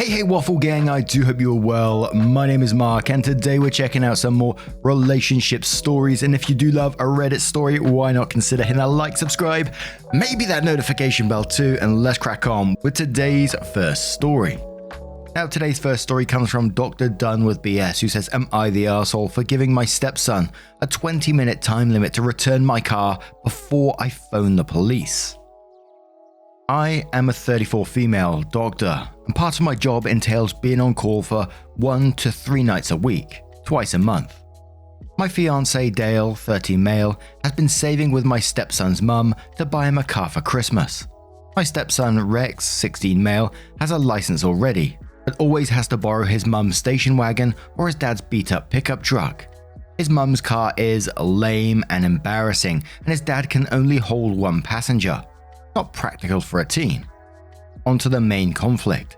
Hey Waffle Gang, I do hope you're well. My name is Mark and today we're checking out some more relationship stories, and if you do love a Reddit story, why not consider hitting that like, subscribe, maybe that notification bell too, and let's crack on with today's first story. Now today's first story comes from Dr. Dunn with BS, who says, am I the arsehole for giving my stepson a 20-minute time limit to return my car before I phone the police? I am a 34 female doctor, and part of my job entails being on call for 1 to 3 nights a week, twice a month. My fiance Dale, 13 male, has been saving with my stepson's mum to buy him a car for Christmas. My stepson Rex, 16 male, has a license already, but always has to borrow his mum's station wagon or his dad's beat-up pickup truck. His mum's car is lame and embarrassing, and his dad can only hold 1 passenger. Not practical for a teen. On to the main conflict.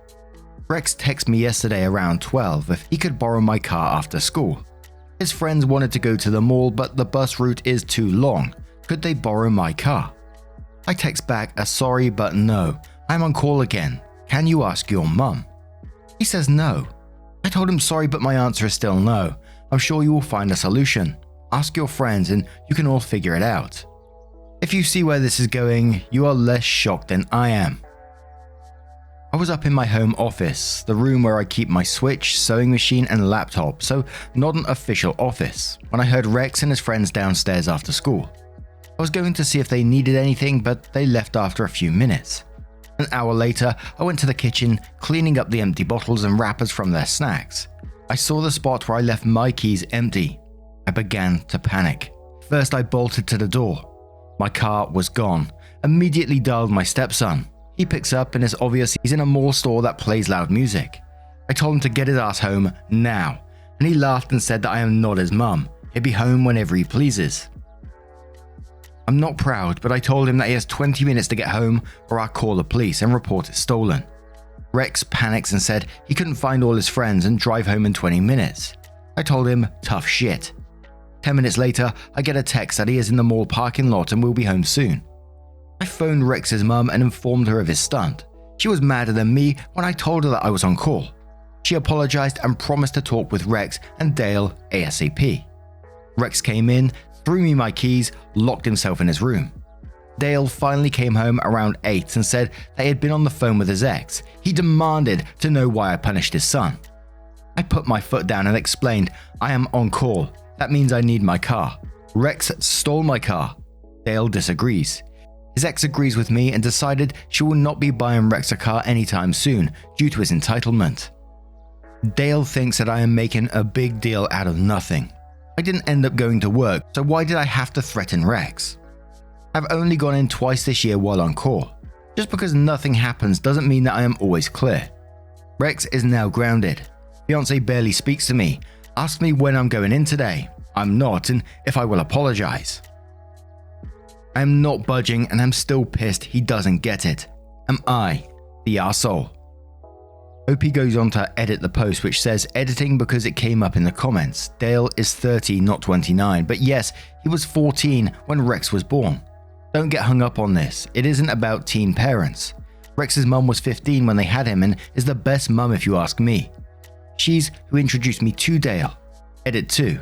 Rex texted me yesterday around 12 if he could borrow my car after school. His friends wanted to go to the mall, but the bus route is too long. Could they borrow my car? I text back a sorry but no. I'm on call again. Can you ask your mum? He says no. I told him sorry, but my answer is still no. I'm sure you will find a solution. Ask your friends and you can all figure it out. If you see where this is going, you are less shocked than I am. I was up in my home office, the room where I keep my switch, sewing machine and laptop, so not an official office, when I heard Rex and his friends downstairs after school. I was going to see if they needed anything, but they left after a few minutes. An hour later, I went to the kitchen, cleaning up the empty bottles and wrappers from their snacks. I saw the spot where I left my keys empty. I began to panic. First, I bolted to the door. My car was gone. Immediately dialed my stepson. He picks up and it's obvious he's in a mall store that plays loud music. I told him to get his ass home now, and he laughed and said that I am not his mum. He'll be home whenever he pleases. I'm not proud, but I told him that he has 20 minutes to get home or I'll call the police and report it stolen. Rex panics and said he couldn't find all his friends and drive home in 20 minutes. I told him tough shit. 10 minutes later, I get a text that he is in the mall parking lot and will be home soon. I phoned Rex's mum and informed her of his stunt. She was madder than me when I told her that I was on call. She apologized and promised to talk with Rex and Dale ASAP. Rex came in, threw me my keys, locked himself in his room. Dale finally came home around 8 and said that he had been on the phone with his ex. He demanded to know why I punished his son. I put my foot down and explained I am on call. That means I need my car. Rex stole my car. Dale disagrees. His ex agrees with me and decided she will not be buying Rex a car anytime soon due to his entitlement. Dale thinks that I am making a big deal out of nothing. I didn't end up going to work, so why did I have to threaten Rex? I've only gone in twice this year while on call. Just because nothing happens doesn't mean that I am always clear. Rex is now grounded. Fiance barely speaks to me. Asked me when I'm going in today. I'm not, and if I will apologize. I am not budging and I'm still pissed he doesn't get it. Am I the arsehole? OP goes on to edit the post, which says editing because it came up in the comments. Dale is 30, not 29, but yes, he was 14 when Rex was born. Don't get hung up on this. It isn't about teen parents. Rex's mum was 15 when they had him and is the best mum if you ask me. She's who introduced me to Dale. Edit 2.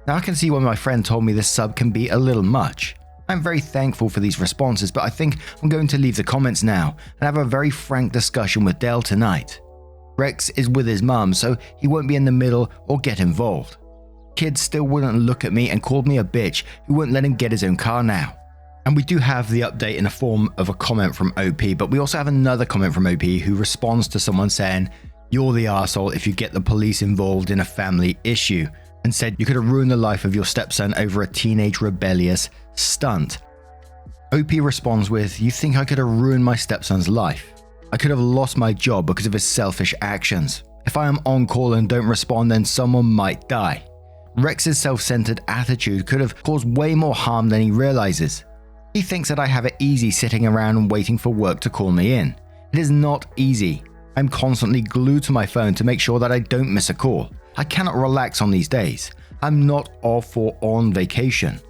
Now I can see why my friend told me this sub can be a little much. I'm very thankful for these responses, but I think I'm going to leave the comments now and have a very frank discussion with Dale tonight. Rex is with his mum, so he won't be in the middle or get involved. Kids still wouldn't look at me and called me a bitch who wouldn't let him get his own car now. And we do have the update in the form of a comment from OP, but we also have another comment from OP who responds to someone saying, "You're the arsehole if you get the police involved in a family issue," and said you could have ruined the life of your stepson over a teenage rebellious stunt. OP responds with, "You think I could have ruined my stepson's life? I could have lost my job because of his selfish actions. If I am on call and don't respond, then someone might die." Rex's self-centered attitude could have caused way more harm than he realizes. He thinks that I have it easy sitting around and waiting for work to call me in. It is not easy. I'm constantly glued to my phone to make sure that I don't miss a call. I cannot relax on these days. I'm not off or on vacation.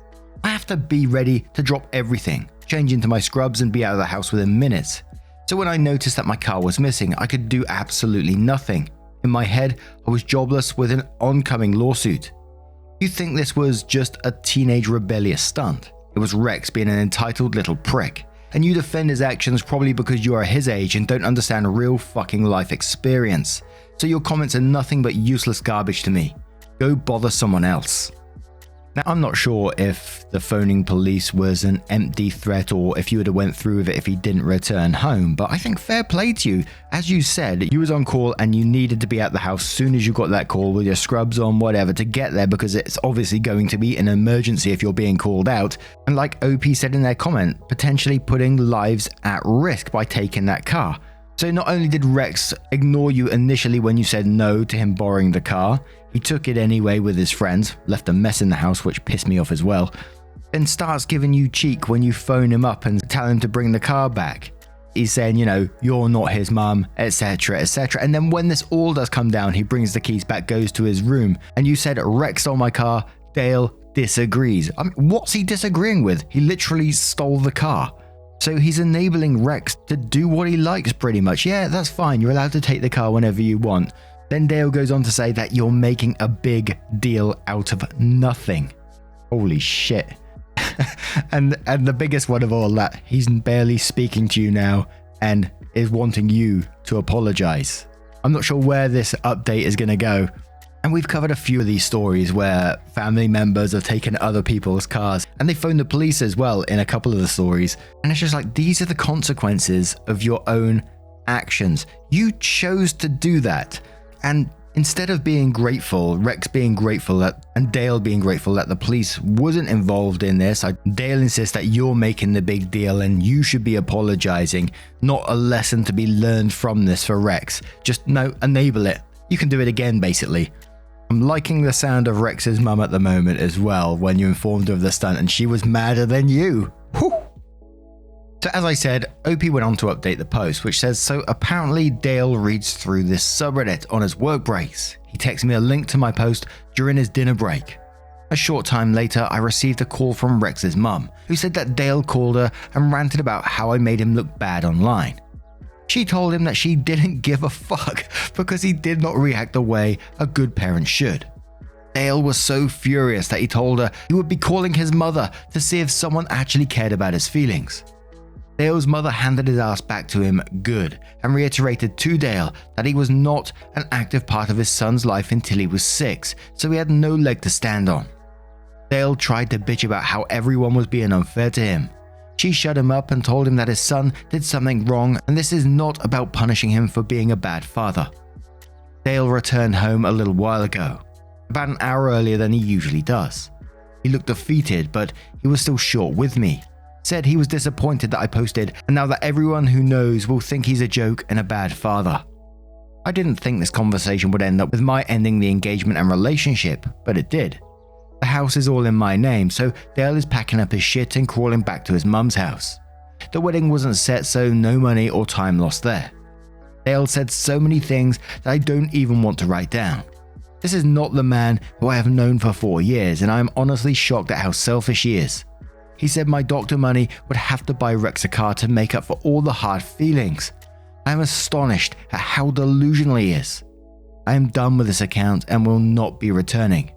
I have to be ready to drop everything, change into my scrubs and be out of the house within minutes. So when I noticed that my car was missing, I could do absolutely nothing. In my head, I was jobless with an oncoming lawsuit. You think this was just a teenage rebellious stunt? It was Rex being an entitled little prick. And you defend his actions probably because you are his age and don't understand real fucking life experience. So your comments are nothing but useless garbage to me. Go bother someone else. Now, I'm not sure if the phoning police was an empty threat or if you would have went through with it if he didn't return home, but I think fair play to you. As you said, you was on call and you needed to be at the house soon as you got that call with your scrubs on, whatever, to get there because it's obviously going to be an emergency if you're being called out. And like OP said in their comment, potentially putting lives at risk by taking that car. So not only did Rex ignore you initially when you said no to him borrowing the car, he took it anyway with his friends, left a mess in the house which pissed me off as well, then starts giving you cheek when you phone him up and tell him to bring the car back. He's saying, you know, you're not his mum, etc, etc. And then when this all does come down, he brings the keys back, goes to his room, and you said Rex stole my car, Dale disagrees. I mean, what's he disagreeing with? He literally stole the car. So he's enabling Rex to do what he likes pretty much. Yeah, that's fine. You're allowed to take the car whenever you want. Then Dale goes on to say that you're making a big deal out of nothing. Holy shit. and the biggest one of all that, he's barely speaking to you now and is wanting you to apologize. I'm not sure where this update is going to go. And we've covered a few of these stories where family members have taken other people's cars and they phoned the police as well in a couple of the stories. And it's just like, these are the consequences of your own actions. You chose to do that. And instead of being grateful, Rex being grateful that, and Dale being grateful that the police wasn't involved in this, Dale insists that you're making the big deal and you should be apologizing, not a lesson to be learned from this for Rex. Just no, enable it. You can do it again, basically. I'm liking the sound of Rex's mum at the moment as well when you informed her of the stunt and she was madder than you. Whew. So as I said, OP went on to update the post, which says, so apparently Dale reads through this subreddit on his work breaks. He texted me a link to my post during his dinner break. A short time later, I received a call from Rex's mum, who said that Dale called her and ranted about how I made him look bad online. She told him that she didn't give a fuck because he did not react the way a good parent should. Dale was so furious that he told her he would be calling his mother to see if someone actually cared about his feelings. Dale's mother handed his ass back to him good and reiterated to Dale that he was not an active part of his son's life until he was 6, so he had no leg to stand on. Dale tried to bitch about how everyone was being unfair to him. She shut him up and told him that his son did something wrong and this is not about punishing him for being a bad father. Dale returned home a little while ago, about an hour earlier than he usually does. He looked defeated, but he was still short with me. Said he was disappointed that I posted and now that everyone who knows will think he's a joke and a bad father. I didn't think this conversation would end up with my ending the engagement and relationship, but it did. The house is all in my name, so Dale is packing up his shit and crawling back to his mum's house. The wedding wasn't set, so no money or time lost there. Dale said so many things that I don't even want to write down. This is not the man who I have known for 4 years, and I am honestly shocked at how selfish he is. He said my doctor money would have to buy Rex a car to make up for all the hard feelings. I am astonished at how delusional he is. I am done with this account and will not be returning.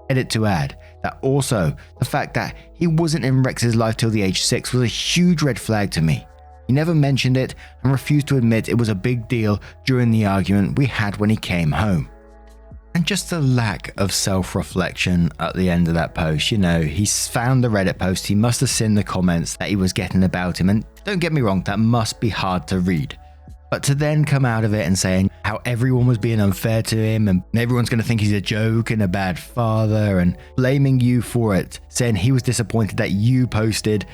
Edit to add that also the fact that he wasn't in Rex's life till the age 6 was a huge red flag to me. He never mentioned it and refused to admit it was a big deal during the argument we had when he came home. And just the lack of self-reflection at the end of that post, you know, he's found the Reddit post, he must have seen the comments that he was getting about him, and don't get me wrong, that must be hard to read. But to then come out of it and saying how everyone was being unfair to him and everyone's going to think he's a joke and a bad father and blaming you for it, saying he was disappointed that you posted,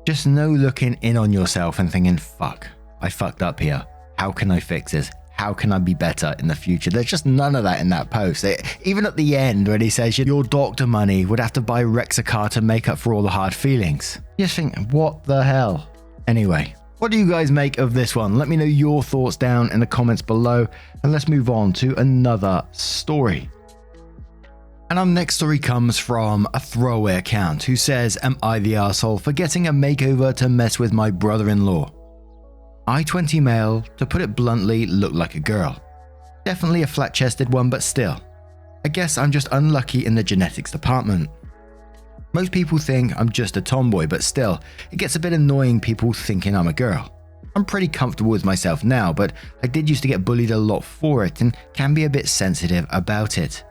just no looking in on yourself and thinking, fuck, I fucked up here. How can I fix this? How can I be better in the future? There's just none of that in that post. Even at the end when he says your doctor money would have to buy Rex a car to make up for all the hard feelings. You just think, what the hell? Anyway. What do you guys make of this one? Let me know your thoughts down in the comments below, and let's move on to another story. And our next story comes from a throwaway account who says, am I the arsehole for getting a makeover to mess with my brother-in-law? I-20 male, to put it bluntly, looked like a girl. Definitely a flat-chested one, but still. I guess I'm just unlucky in the genetics department. Most people think I'm just a tomboy, but still, it gets a bit annoying people thinking I'm a girl. I'm pretty comfortable with myself now, but I did used to get bullied a lot for it and can be a bit sensitive about it.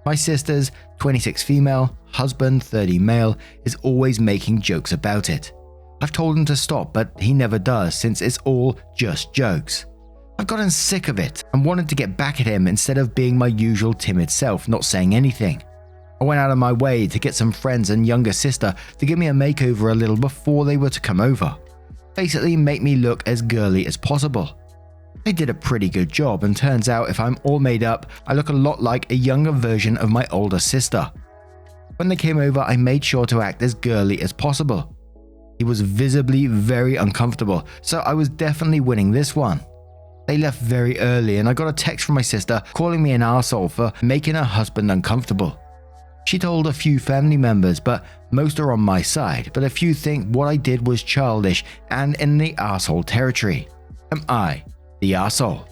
My sister's 26 female, husband 30 male, is always making jokes about it. I've told him to stop, but he never does since it's all just jokes. I've gotten sick of it and wanted to get back at him instead of being my usual timid self, not saying anything. I went out of my way to get some friends and younger sister to give me a makeover a little before they were to come over. Basically make me look as girly as possible. They did a pretty good job, and turns out if I'm all made up, I look a lot like a younger version of my older sister. When they came over, I made sure to act as girly as possible. He was visibly very uncomfortable, so I was definitely winning this one. They left very early and I got a text from my sister calling me an arsehole for making her husband uncomfortable. She told a few family members, but most are on my side, but a few think what I did was childish and in the arsehole territory. Am I the arsehole?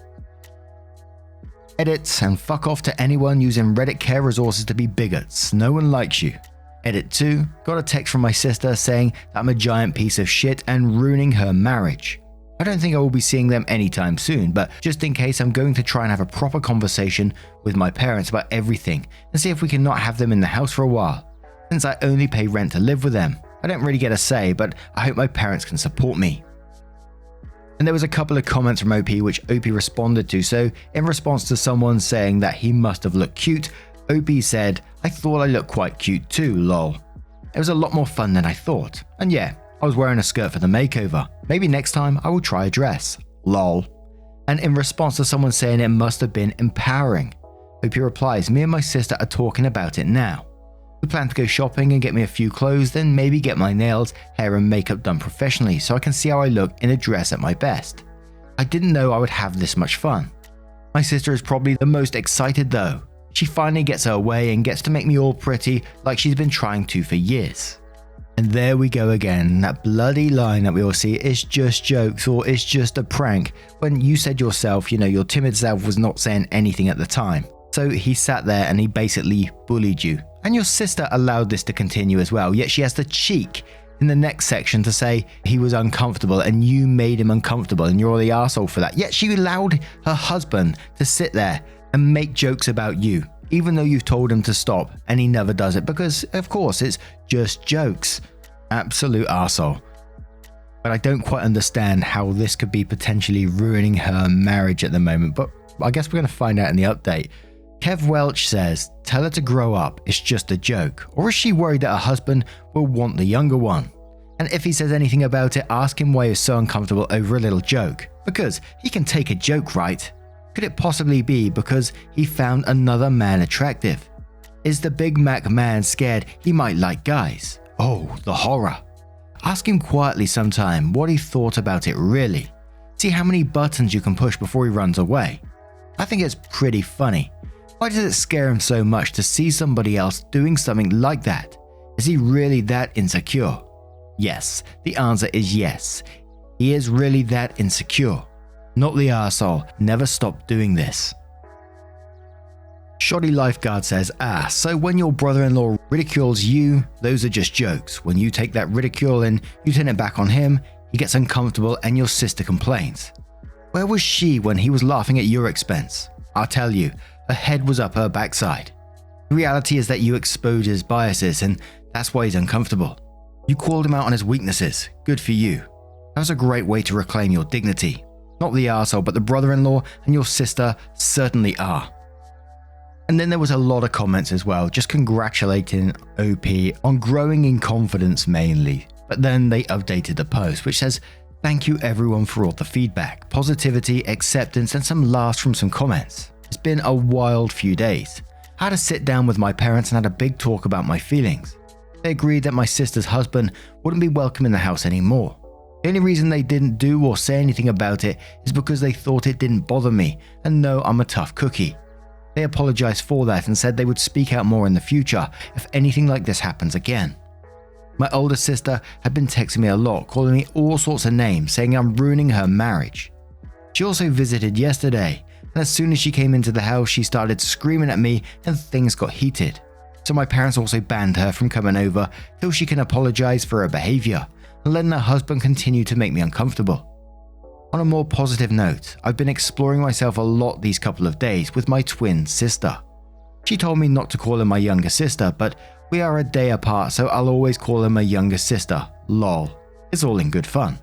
Edits, and fuck off to anyone using Reddit care resources to be bigots. No one likes you. Edit 2, got a text from my sister saying that I'm a giant piece of shit and ruining her marriage. I don't think I will be seeing them anytime soon, but just in case, I'm going to try and have a proper conversation with my parents about everything and see if we can not have them in the house for a while. Since I only pay rent to live with them, I don't really get a say, but I hope my parents can support me. And there was a couple of comments from OP which OP responded to, so in response to someone saying that he must have looked cute, OP said, "I thought I looked quite cute too, lol. It was a lot more fun than I thought, and yeah, I was wearing a skirt for the makeover. Maybe next time I will try a dress, lol." And in response to someone saying it must have been empowering, OP replies, "Me and my sister are talking about it now. We plan to go shopping and get me a few clothes, then maybe get my nails, hair and makeup done professionally so I can see how I look in a dress at my best. I didn't know I would have this much fun. My sister is probably the most excited though. She finally gets her way and gets to make me all pretty like she's been trying to for years." And there we go again, that bloody line that we all see, "It's just jokes" or "It's just a prank," when you said yourself, your timid self was not saying anything at the time. So he sat there and he basically bullied you. And your sister allowed this to continue as well, yet she has the cheek in the next section to say he was uncomfortable and you made him uncomfortable and you're the arsehole for that. Yet she allowed her husband to sit there and make jokes about you, even though you've told him to stop and he never does it because, of course, it's just jokes. Absolute arsehole. But I don't quite understand how this could be potentially ruining her marriage at the moment, but I guess we're going to find out in the update. Kev Welch says, "Tell her to grow up, it's just a joke." Or is she worried that her husband will want the younger one? And if he says anything about it, ask him why he's so uncomfortable over a little joke. Because he can take a joke, right? Could it possibly be because he found another man attractive? Is the Big Mac man scared he might like guys? Oh, the horror. Ask him quietly sometime what he thought about it really. See how many buttons you can push before he runs away. I think it's pretty funny. Why does it scare him so much to see somebody else doing something like that? Is he really that insecure? Yes, the answer is yes. He is really that insecure. Not the arsehole. Never stop doing this. Shoddy Lifeguard says, so when your brother-in-law ridicules you, those are just jokes. When you take that ridicule and you turn it back on him, he gets uncomfortable and your sister complains. Where was she when he was laughing at your expense? I'll tell you, her head was up her backside. The reality is that you exposed his biases and that's why he's uncomfortable. You called him out on his weaknesses. Good for you. That was a great way to reclaim your dignity. Not the arsehole, but the brother-in-law and your sister certainly are. And then there was a lot of comments as well, just congratulating OP on growing in confidence mainly. But then they updated the post, which says, "Thank you everyone for all the feedback, positivity, acceptance, and some laughs from some comments. It's been a wild few days. I had to sit down with my parents and had a big talk about my feelings. They agreed that my sister's husband wouldn't be welcome in the house anymore. The only reason they didn't do or say anything about it is because they thought it didn't bother me and know I'm a tough cookie. They apologized for that and said they would speak out more in the future if anything like this happens again. My older sister had been texting me a lot, calling me all sorts of names, saying I'm ruining her marriage. She also visited yesterday, and as soon as she came into the house, she started screaming at me and things got heated. So my parents also banned her from coming over till she can apologize for her behavior and letting her husband continue to make me uncomfortable. On a more positive note, I've been exploring myself a lot these couple of days with my twin sister. She told me not to call her my younger sister, but we are a day apart, so I'll always call her my younger sister, lol. It's all in good fun.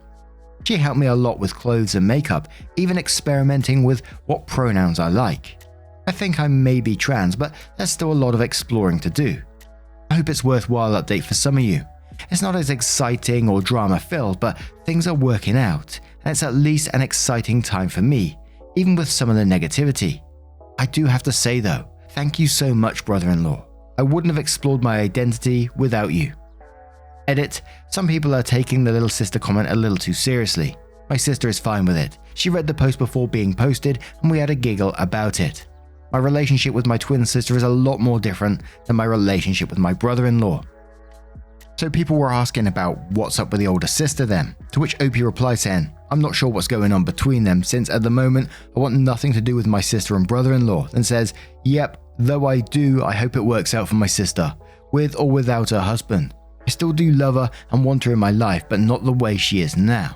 She helped me a lot with clothes and makeup, even experimenting with what pronouns I like. I think I may be trans, but there's still a lot of exploring to do. I hope it's worthwhile update for some of you. It's not as exciting or drama filled, but things are working out, and it's at least an exciting time for me, even with some of the negativity. I do have to say though, thank you so much, brother-in-law. I wouldn't have explored my identity without you. Edit, some people are taking the little sister comment a little too seriously. My sister is fine with it. She read the post before being posted and we had a giggle about it. My relationship with my twin sister is a lot more different than my relationship with my brother-in-law. So people were asking about what's up with the older sister then, to which OP replied saying, I'm not sure what's going on between them since at the moment I want nothing to do with my sister and brother-in-law, and says, yep, though I do, I hope it works out for my sister, with or without her husband. I still do love her and want her in my life, but not the way she is now.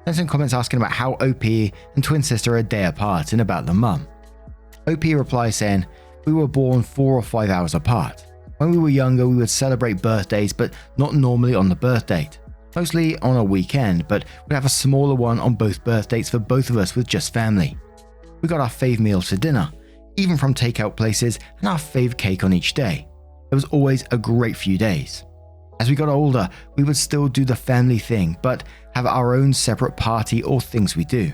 Then some comments asking about how OP and twin sister are a day apart and about the mum. OP replies saying, we were born 4 or 5 hours apart. When we were younger, we would celebrate birthdays, but not normally on the birth date. Mostly on a weekend, but we'd have a smaller one on both birth dates for both of us with just family. We got our fave meals for dinner, even from takeout places, and our fave cake on each day. It was always a great few days. As we got older, we would still do the family thing, but have our own separate party or things we do.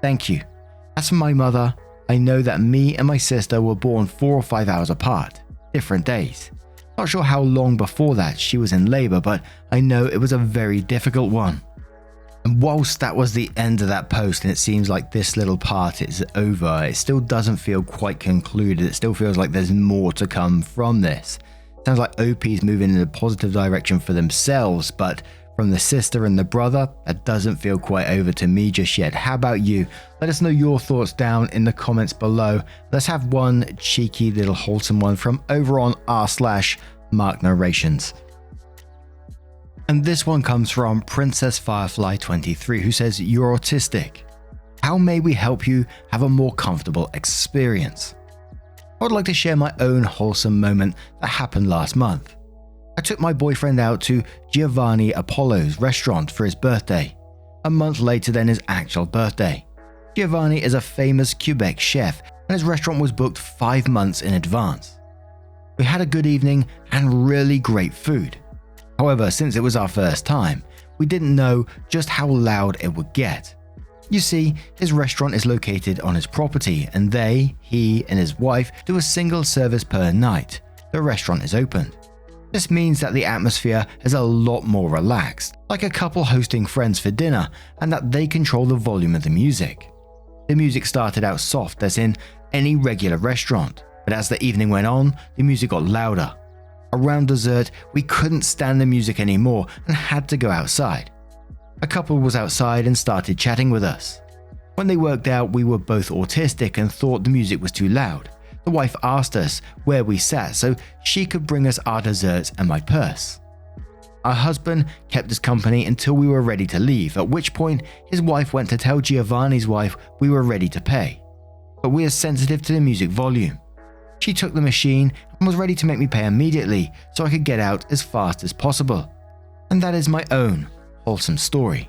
Thank you. As for my mother, I know that me and my sister were born 4 or 5 hours apart, different days. Not sure how long before that she was in labor, but I know it was a very difficult one. And whilst that was the end of that post and it seems like this little part is over, it still doesn't feel quite concluded. It still feels like there's more to come from this. Sounds like OP's moving in a positive direction for themselves, but from the sister and the brother, that doesn't feel quite over to me just yet. How about you? Let us know your thoughts down in the comments below. Let's have one cheeky little wholesome one from over on r/Mark Narrations. And this one comes from Princess Firefly 23, who says, you're autistic. How may we help you have a more comfortable experience? I would like to share my own wholesome moment that happened last month. I took my boyfriend out to Giovanni Apollo's restaurant for his birthday, a month later than his actual birthday. Giovanni is a famous Quebec chef and his restaurant was booked 5 months in advance. We had a good evening and really great food. However, since it was our first time, we didn't know just how loud it would get. You see, his restaurant is located on his property and he and his wife do a single service per night. The restaurant is opened. This means that the atmosphere is a lot more relaxed, like a couple hosting friends for dinner, and that they control the volume of the music. The music started out soft as in any regular restaurant, but as the evening went on, the music got louder. Around dessert, we couldn't stand the music anymore and had to go outside. A couple was outside and started chatting with us. When they worked out we were both autistic and thought the music was too loud, the wife asked us where we sat so she could bring us our desserts and my purse. Our husband kept us company until we were ready to leave, at which point his wife went to tell Giovanni's wife we were ready to pay. But we are sensitive to the music volume. She took the machine and was ready to make me pay immediately so I could get out as fast as possible. And that is my own wholesome story.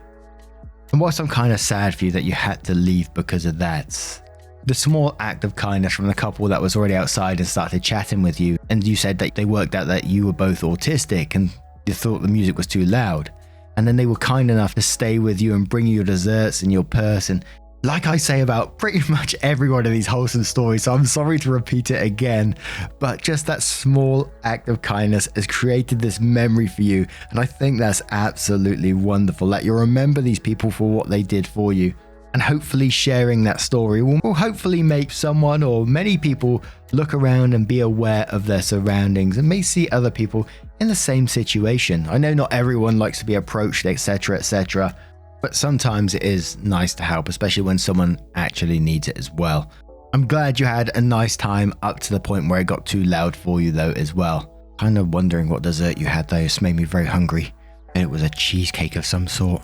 And whilst I'm kind of sad for you that you had to leave because of that, the small act of kindness from the couple that was already outside and started chatting with you, and you said that they worked out that you were both autistic and you thought the music was too loud, and then they were kind enough to stay with you and bring you your desserts and your purse, and like I say about pretty much every one of these wholesome stories, so I'm sorry to repeat it again, but just that small act of kindness has created this memory for you, and I think that's absolutely wonderful that you remember these people for what they did for you. And hopefully sharing that story will hopefully make someone or many people look around and be aware of their surroundings and may see other people in the same situation. I know not everyone likes to be approached, etc., etc., but sometimes it is nice to help, especially when someone actually needs it as well. I'm glad you had a nice time up to the point where it got too loud for you though as well. Kind of wondering what dessert you had though. It's made me very hungry. And it was a cheesecake of some sort.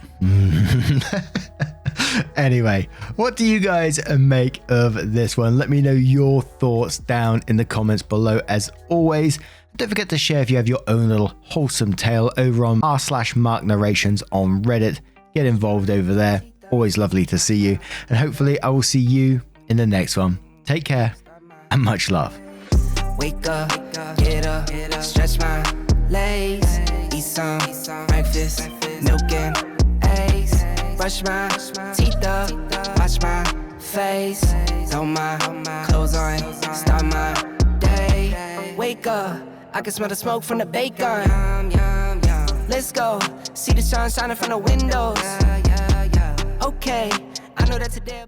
Anyway, what do you guys make of this one? Let me know your thoughts down in the comments below as always. Don't forget to share if you have your own little wholesome tale over on r/Mark Narrations on Reddit. Get involved over there. Always lovely to see you. And hopefully I will see you in the next one. Take care and much love. Wake up, get up, stretch my legs, eat some breakfast, milk and eggs, brush my teeth up, wash my face, throw my clothes on, start my day. Wake up, I can smell the smoke from the bacon. Let's go, see the sun shining from the windows. Okay, I know that today